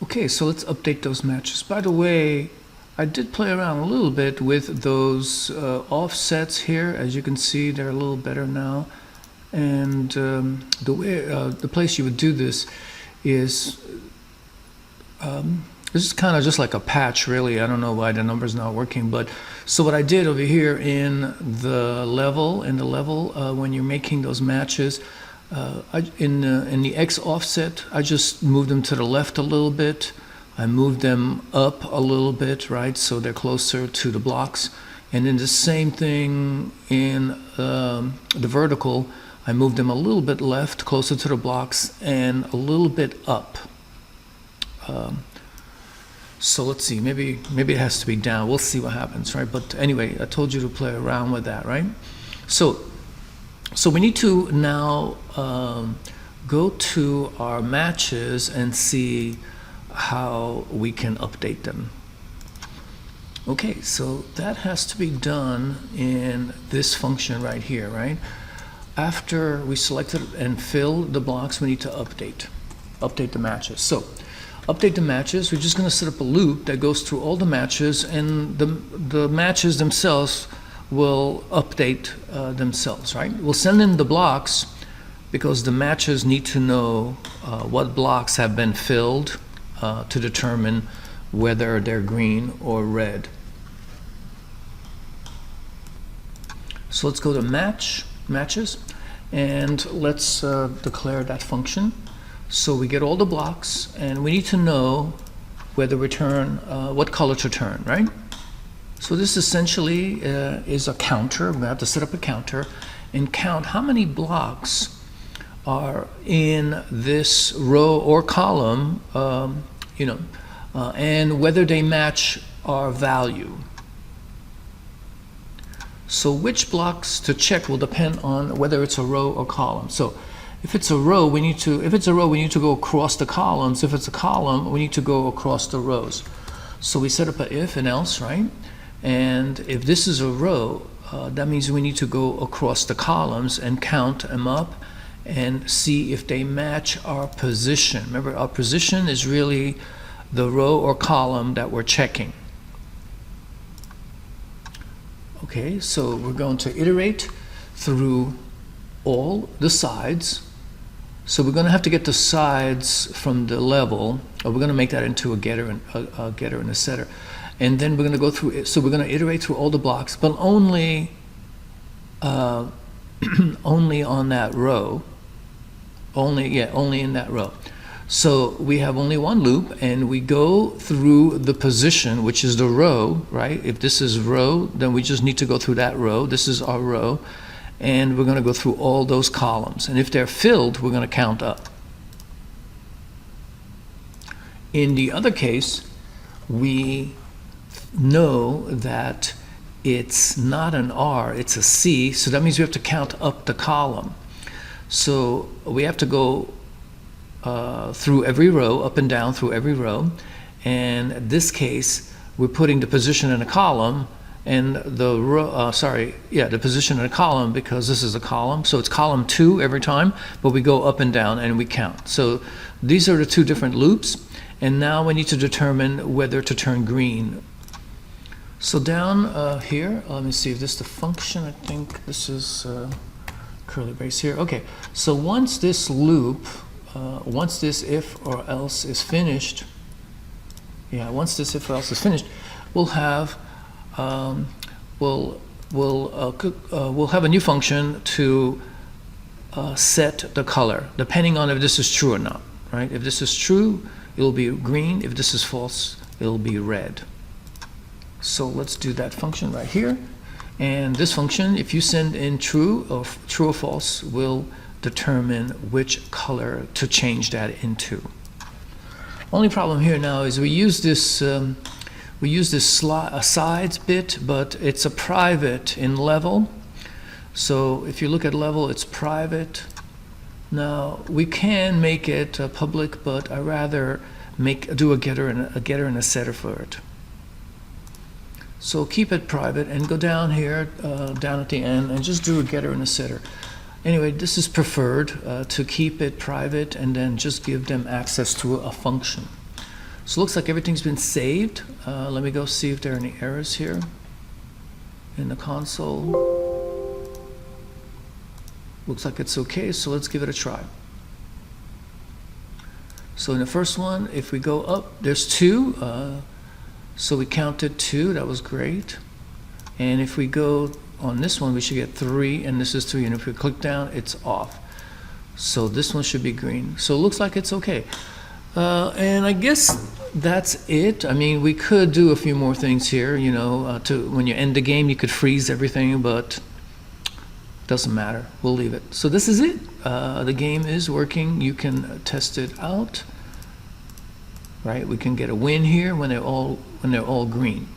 Okay, so let's update those matches. By the way, I did play around a little bit with those offsets here. As you can see, they're a little better now. And the place you would do this is this is kind of just like a patch, really. I don't know why the number's not working, but so what I did over here in the level, when you're making those matches, in the X offset, I just moved them to the left a little bit. I moved them up a little bit, right? So they're closer to the blocks. And then the same thing in the vertical. I moved them a little bit left, closer to the blocks, and a little bit up. So let's see, maybe it has to be down. We'll see what happens, right? But anyway, I told you to play around with that, right? So we need to now go to our matches and see how we can update them. Okay, so that has to be done in this function right here, right? After we selected and filled the blocks, we need to update the matches. So update the matches, we're just going to set up a loop that goes through all the matches, and the matches themselves will update themselves, right? We'll send in the blocks because the matches need to know what blocks have been filled to determine whether they're green or red. So let's go to matches, and let's declare that function. So we get all the blocks, and we need to know whether return what color to turn, right? So this essentially is a counter. We have to set up a counter and count how many blocks are in this row or column, and whether they match our value. So which blocks to check will depend on whether it's a row or column. So if it's a row, we need to go across the columns. If it's a column, we need to go across the rows. So we set up an if and else, right? And if this is a row, that means we need to go across the columns and count them up and see if they match our position. Remember, our position is really the row or column that we're checking. Okay, so we're going to iterate through all the sides. So we're going to have to get the sides from the level, or we're going to make that into a getter and a setter. And then we're going to go through it. So we're going to iterate through all the blocks, but only only on that row. Only in that row. So we have only one loop, and we go through the position, which is the row, right? If this is row, then we just need to go through that row. This is our row. And we're going to go through all those columns. And if they're filled, we're going to count up. In the other case, we know that it's not an R, it's a C, so that means we have to count up the column. So we have to go through every row, up and down through every row. And in this case, we're putting the position in a column, and the row, the position in a column, because this is a column. So it's column 2 every time, but we go up and down and we count. So these are the two different loops. And now we need to determine whether to turn green. So down here, let me see if this is the function. I think this is curly brace here. Okay, so once this loop, once this if or else is finished, once this if or else is finished, we'll have we'll have a new function to set the color, depending on if this is true or not, right? If this is true, it'll be green. If this is false, it'll be red. So let's do that function right here. And this function, if you send in true or false, will determine which color to change that into. Only problem here now is we use this sides bit, but it's a private in level. So if you look at level, it's private. Now we can make it public, but I rather do a getter and a setter for it. So keep it private and go down here, down at the end, and just do a getter and a setter. Anyway, this is preferred to keep it private and then just give them access to a function. So it looks like everything's been saved. Let me go see if there are any errors here in the console. Looks like it's okay, so let's give it a try. So in the first one, if we go up, there's 2. So we counted 2, that was great. And if we go on this one, we should get 3, and this is 3. And if we click down, it's off. So this one should be green. So it looks like it's okay. And I guess that's it. I mean, we could do a few more things here, you know, when you end the game, you could freeze everything, but doesn't matter. We'll leave it. So this is it. The game is working. You can test it out, right? We can get a win here when they're all green.